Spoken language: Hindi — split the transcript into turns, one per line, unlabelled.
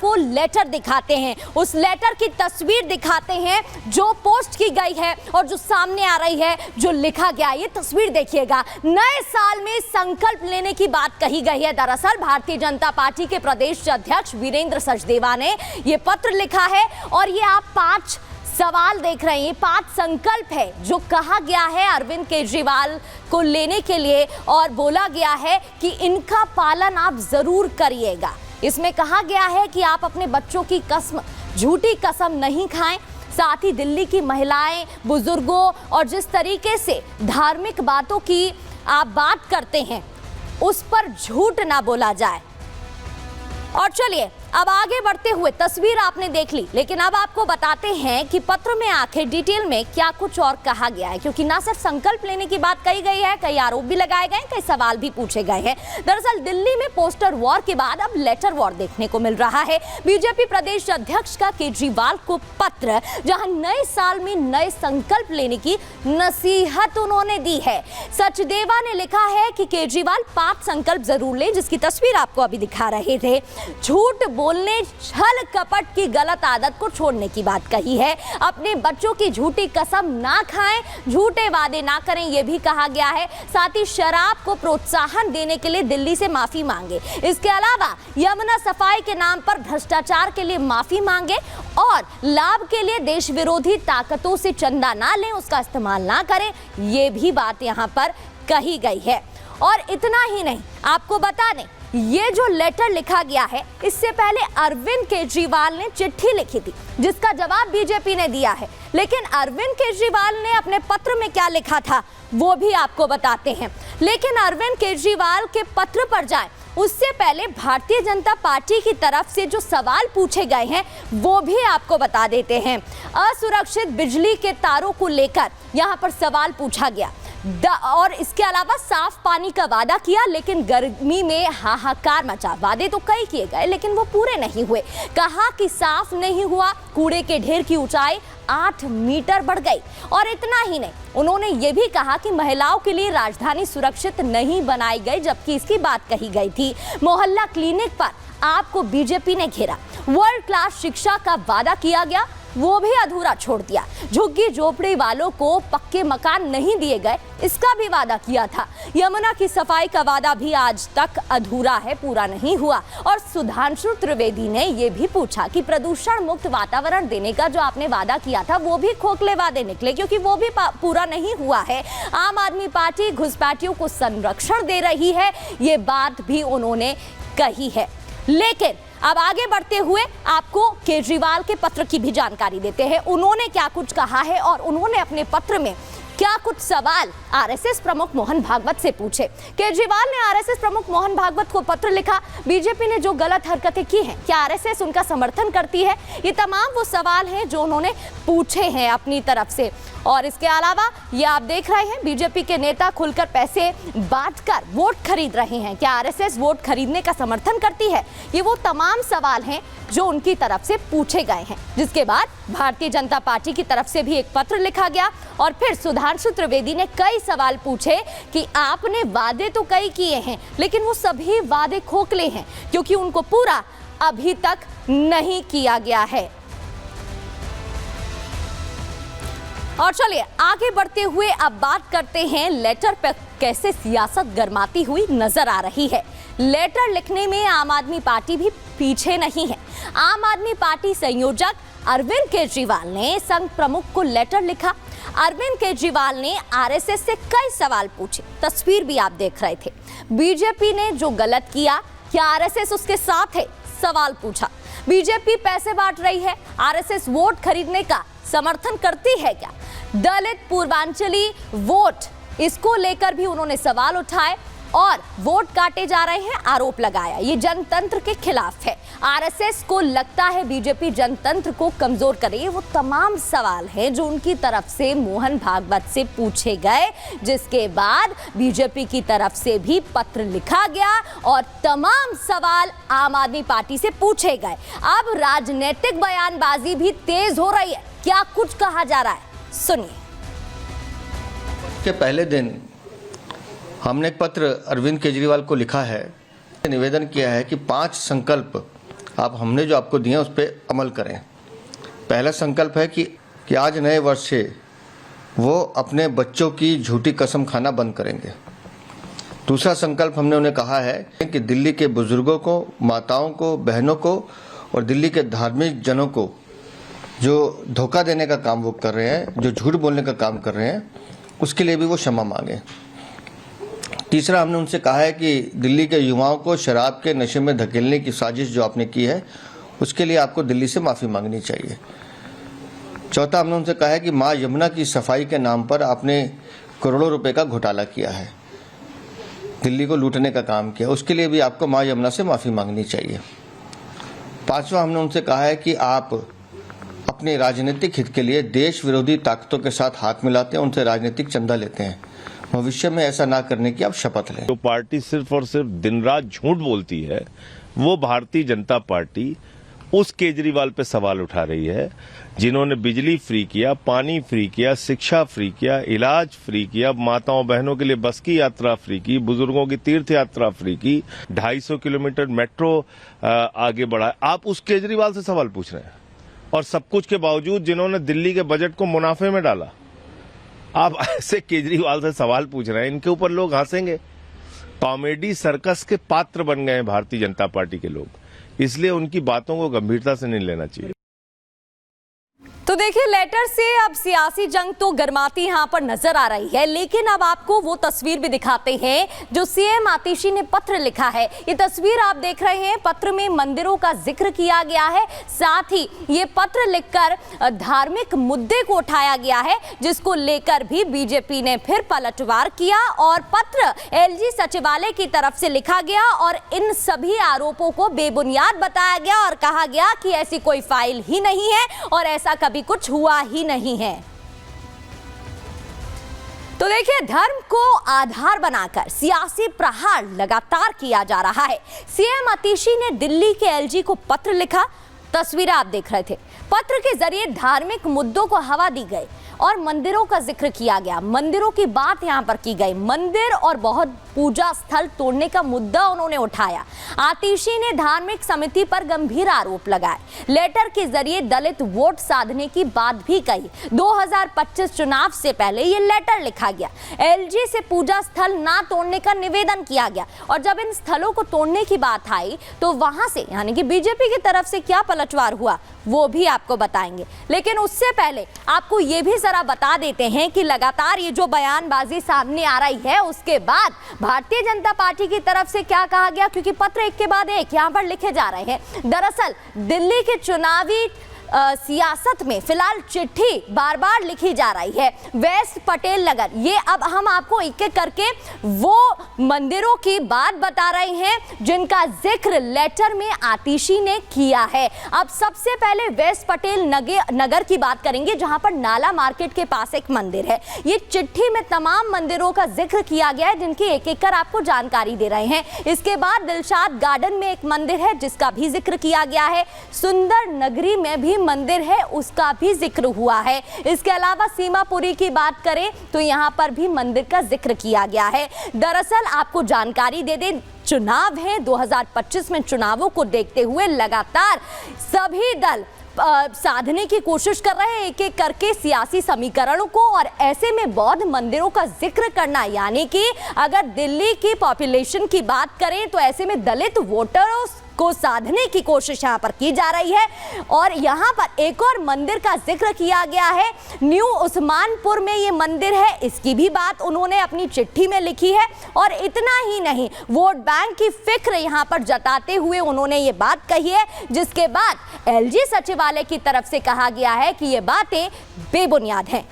वो लेटर दिखाते हैं, उस लेटर की तस्वीर दिखाते हैं जो पोस्ट की गई है और जो सामने आ रही है, जो लिखा गया। ये तस्वीर देखिएगा। नए साल में संकल्प लेने की बात कही गई है। दरअसल भारतीय जनता पार्टी के प्रदेश अध्यक्ष वीरेंद्र सचदेवा ने ये पत्र लिखा है और ये आप 5 सवाल देख रहे हैं, 5 संकल्प है जो कहा गया है अरविंद केजरीवाल को लेने के लिए और बोला गया है कि इनका पालन आप जरूर करिएगा। इसमें कहा गया है कि आप अपने बच्चों की कसम, झूठी कसम नहीं खाएं, साथ ही दिल्ली की महिलाएं, बुजुर्गों और जिस तरीके से धार्मिक बातों की आप बात करते हैं उस पर झूठ ना बोला जाए। और चलिए अब आगे बढ़ते हुए, तस्वीर आपने देख ली, लेकिन अब आपको बताते हैं कि पत्र में आखिर डिटेल में क्या कुछ और कहा गया है, क्योंकि ना सिर्फ संकल्प लेने की बात कही गई है, कई आरोप भी लगाए गए, कई सवाल भी पूछे गए हैं। दरअसल दिल्ली में पोस्टर वॉर के बाद अब लेटर वॉर देखने को मिल रहा है। बीजेपी प्रदेश अध्यक्ष का केजरीवाल को पत्र, जहां नए साल में नए संकल्प लेने की नसीहत उन्होंने दी है। सचदेवा ने लिखा है कि केजरीवाल 5 संकल्प जरूर लें, जिसकी तस्वीर आपको अभी दिखा रहे थे। झूठ बोलने, छल कपट की गलत आदत को छोड़ने की बात कही है। अपने बच्चों की झूठी कसम ना खाएं, झूठे वादे ना करें, यह भी कहा गया है। साथ ही शराब को प्रोत्साहन देने के लिए दिल्ली से माफी मांगे। इसके अलावा यमुना सफाई के नाम पर भ्रष्टाचार के लिए माफी मांगे और लाभ के लिए देश विरोधी ताकतों से चंदा ना लें, उसका इस्तेमाल ना करें, यह भी बात यहां पर कही गई है। और इतना ही नहीं, आपको बता दें, ये जो लेटर लिखा गया है, इससे पहले अरविंद केजरीवाल ने चिट्ठी लिखी थी जिसका जवाब बीजेपी ने दिया है। लेकिन अरविंद केजरीवाल ने अपने पत्र में क्या लिखा था वो भी आपको बताते हैं। लेकिन अरविंद केजरीवाल के पत्र पर जाएं उससे पहले भारतीय जनता पार्टी की तरफ से जो सवाल पूछे गए हैं वो भी आपको बता देते हैं। असुरक्षित बिजली के तारों को लेकर यहां पर सवाल पूछा गया और इसके अलावा साफ पानी का वादा किया, लेकिन गर्मी में हाहाकार मचा। वादे तो कई किए गए लेकिन वो पूरे नहीं हुए। कहा कि साफ नहीं हुआ, कूड़े के ढेर की ऊंचाई 8 मीटर बढ़ गई। और इतना ही नहीं, उन्होंने ये भी कहा कि महिलाओं के लिए राजधानी सुरक्षित नहीं बनाई गई, जबकि इसकी बात कही गई थी। मोहल्ला क्लिनिक पर आपको बीजेपी ने घेरा। वर्ल्ड क्लास शिक्षा का वादा किया गया, वो भी अधूरा छोड़ दिया। झुग्गी झोपड़ी वालों को पक्के मकान नहीं दिए गए, इसका भी वादा किया था। यमुना की सफाई का वादा भी आज तक अधूरा है, पूरा नहीं हुआ। और सुधांशु त्रिवेदी ने यह भी पूछा कि प्रदूषण मुक्त वातावरण देने का जो आपने वादा किया था वो भी खोखले वादे निकले, क्योंकि वो भी पूरा नहीं हुआ है। आम आदमी पार्टी घुसपैठियों को संरक्षण दे रही है, ये बात भी उन्होंने कही है। लेकिन अब आगे बढ़ते हुए आपको केजरीवाल के पत्र की भी जानकारी देते हैं। उन्होंने क्या कुछ कहा है और उन्होंने अपने पत्र में क्या कुछ सवाल आरएसएस प्रमुख मोहन भागवत से पूछे। केजरीवाल ने आरएसएस प्रमुख मोहन भागवत को पत्र लिखा। बीजेपी ने जो गलत हरकतें की हैं, क्या आरएसएस उनका समर्थन करती है? ये तमाम वो सवाल हैं जो उन्होंने पूछे हैं अपनी तरफ से। और इसके अलावा ये आप देख रहे हैं, बीजेपी के नेता खुलकर पैसे बांटकर वोट खरीद रहे हैं। क्या आरएसएस वोट खरीदने का समर्थन करती है? ये वो तमाम सवाल हैं जो उनकी तरफ से पूछे गए हैं। जिसके बाद भारतीय जनता पार्टी की तरफ से भी एक पत्र लिखा गया और फिर सुधांशु त्रिवेदी ने कई सवाल पूछे कि आपने वादे तो कई किए हैं, लेकिन वो सभी वादे खोखले हैं, क्योंकि उनको पूरा अभी तक नहीं किया गया है। और चलिए आगे बढ़ते हुए अब बात करते हैं लेटर पर कैसे सियासत गरमाती हुई नजर आ रही है। लेटर लिखने में आम आदमी पार्टी भी पीछे नहीं है। आम आदमी पार्टी संयोजक अरविंद केजरीवाल ने संघ प्रमुख को लेटर लिखा। अरविंद केजरीवाल ने आरएसएस से कई सवाल पूछे, तस्वीर भी आप देख रहे थे। बीजेपी ने जो गलत किया, क्या आरएसएस उसके साथ है? सवाल पूछा। बीजेपी पैसे बांट रही है, आरएसएस वोट खरीदने का समर्थन करती है क्या? दलित पूर्वांचली वोट, इसको लेकर भी उन्होंने सवाल उठाए और वोट काटे जा रहे हैं, आरोप लगाया। ये जनतंत्र के खिलाफ है। आरएसएस को लगता है बीजेपी जनतंत्र को कमजोर करे। ये वो तमाम सवाल हैं जो उनकी तरफ से मोहन भागवत से पूछे गए, जिसके बाद बीजेपी की तरफ से भी पत्र लिखा गया और तमाम सवाल आम आदमी पार्टी से पूछे गए। अब राजनीतिक बयानबाजी भी तेज हो रही है। क्या कुछ कहा जा रहा है, सुनिए।
के पहले दिन हमने एक पत्र अरविंद केजरीवाल को लिखा है, निवेदन किया है कि 5 संकल्प आप हमने जो आपको दिए हैं उस पर अमल करें। पहला संकल्प है कि आज नए वर्ष से वो अपने बच्चों की झूठी कसम खाना बंद करेंगे। दूसरा संकल्प हमने उन्हें कहा है कि दिल्ली के बुजुर्गों को, माताओं को, बहनों को और दिल्ली के धार्मिक जनों को जो धोखा देने का काम वो कर रहे हैं, जो झूठ बोलने का काम कर रहे हैं, उसके लिए भी वो क्षमा मांगे। तीसरा हमने उनसे कहा है कि दिल्ली के युवाओं को शराब के नशे में धकेलने की साजिश जो आपने की है उसके लिए आपको दिल्ली से माफ़ी मांगनी चाहिए। चौथा हमने उनसे कहा है कि माँ यमुना की सफाई के नाम पर आपने करोड़ों रुपए का घोटाला किया है, दिल्ली को लूटने का काम किया, उसके लिए भी आपको माँ यमुना से माफ़ी मांगनी चाहिए। पांचवा हमने उनसे कहा है कि आप अपने राजनीतिक हित के लिए देश विरोधी ताकतों के साथ हाथ मिलाते हैं, उनसे राजनीतिक चंदा लेते हैं। भविष्य में ऐसा ना करने की आप शपथ लें।
जो पार्टी सिर्फ और सिर्फ दिन रात झूठ बोलती है वो भारतीय जनता पार्टी उस केजरीवाल पे सवाल उठा रही है जिन्होंने बिजली फ्री किया, पानी फ्री किया, शिक्षा फ्री किया, इलाज फ्री किया, माताओं बहनों के लिए बस की यात्रा फ्री की, बुजुर्गों की तीर्थ यात्रा फ्री की, 250 किलोमीटर मेट्रो आगे बढ़ा। आप उस केजरीवाल से सवाल पूछ रहे हैं और सब कुछ के बावजूद जिन्होंने दिल्ली के बजट को मुनाफे में डाला, आप ऐसे केजरीवाल से सवाल पूछ रहे हैं। इनके ऊपर लोग हंसेंगे। कॉमेडी सर्कस के पात्र बन गए हैं भारतीय जनता पार्टी के लोग, इसलिए उनकी बातों को गंभीरता से नहीं लेना चाहिए।
तो देखिए, लेटर से अब सियासी जंग तो गर्माती यहां पर नजर आ रही है, लेकिन अब आपको वो तस्वीर भी दिखाते हैं जो सीएम आतिशी ने पत्र लिखा है। ये तस्वीर आप देख रहे हैं, पत्र में मंदिरों का जिक्र किया गया है, साथ ही ये पत्र लिखकर धार्मिक मुद्दे को उठाया गया है, जिसको लेकर भी बीजेपी ने फिर पलटवार किया और पत्र एलजी सचिवालय की तरफ से लिखा गया और इन सभी आरोपों को बेबुनियाद बताया गया और कहा गया कि ऐसी कोई फाइल ही नहीं है और ऐसा कभी कुछ हुआ ही नहीं है। तो देखिए, धर्म को आधार बनाकर सियासी प्रहार लगातार किया जा रहा है। सीएम आतिशी ने दिल्ली के एलजी को पत्र लिखा, तस्वीरें आप देख रहे थे। पत्र के जरिए धार्मिक मुद्दों को हवा दी गई और मंदिरों का जिक्र किया गया, मंदिरों की बात यहां पर की गई, मंदिर और बहुत पूजा स्थल तोड़ने का मुद्दा उन्होंने उठाया। आतिशी ने धार्मिक समिति पर गंभीर आरोप लगाए, लेटर के जरिए दलित वोट साधने की बात भी कही। 2025 चुनाव से पहले ये लेटर लिखा गया, एलजी से पूजा स्थल ना तोड़ने का निवेदन किया गया और जब इन स्थलों को तोड़ने की बात आई तो वहां से यानी कि बीजेपी की तरफ से क्या पलटवार हुआ वो भी आपको बताएंगे। लेकिन उससे पहले आपको ये भी जरा बता देते हैं कि लगातार ये जो बयानबाजी सामने आ रही है उसके बाद भारतीय जनता पार्टी की तरफ से क्या कहा गया, क्योंकि पत्र एक के बाद एक यहां पर लिखे जा रहे हैं। दरअसल दिल्ली के चुनावी सियासत में फिलहाल चिट्ठी बार बार लिखी जा रही है। वेस्ट पटेल नगर, ये अब हम आपको एक एक करके वो मंदिरों की बात बता रहे हैं जिनका जिक्र लेटर में आतिशी ने किया है। अब सबसे पहले वेस्ट पटेल नगर की बात करेंगे, जहां पर नाला मार्केट के पास एक मंदिर है। ये चिट्ठी में तमाम मंदिरों का जिक्र किया गया है जिनकी एक एक कर आपको जानकारी दे रहे हैं। इसके बाद दिलशाद गार्डन में एक मंदिर है जिसका भी जिक्र किया गया है। सुंदर नगरी में भी मंदिर है, उसका भी जिक्र हुआ है। इसके अलावा सीमापुरी की बात करें तो यहां पर भी मंदिर का जिक्र किया गया है। दरअसल आपको जानकारी दे दें, चुनाव है 2025 में, चुनावों को देखते हुए लगातार सभी दल साधने की कोशिश कर रहे हैं एक एक करके सियासी समीकरणों को, और ऐसे में बौद्ध मंदिरों का जिक्र करना, यानी कि अगर दिल्ली की पॉपुलेशन की बात करें तो ऐसे में दलित वोटरों को साधने की कोशिश यहां पर की जा रही है। और यहां पर एक और मंदिर का जिक्र किया गया है, न्यू उस्मानपुर में ये मंदिर है, इसकी भी बात उन्होंने अपनी चिट्ठी में लिखी है। और इतना ही नहीं, वोट बैंक की फिक्र यहां पर जताते हुए उन्होंने ये बात कही है, जिसके बाद एलजी सचिवालय की तरफ से कहा गया है कि ये बातें बेबुनियाद हैं।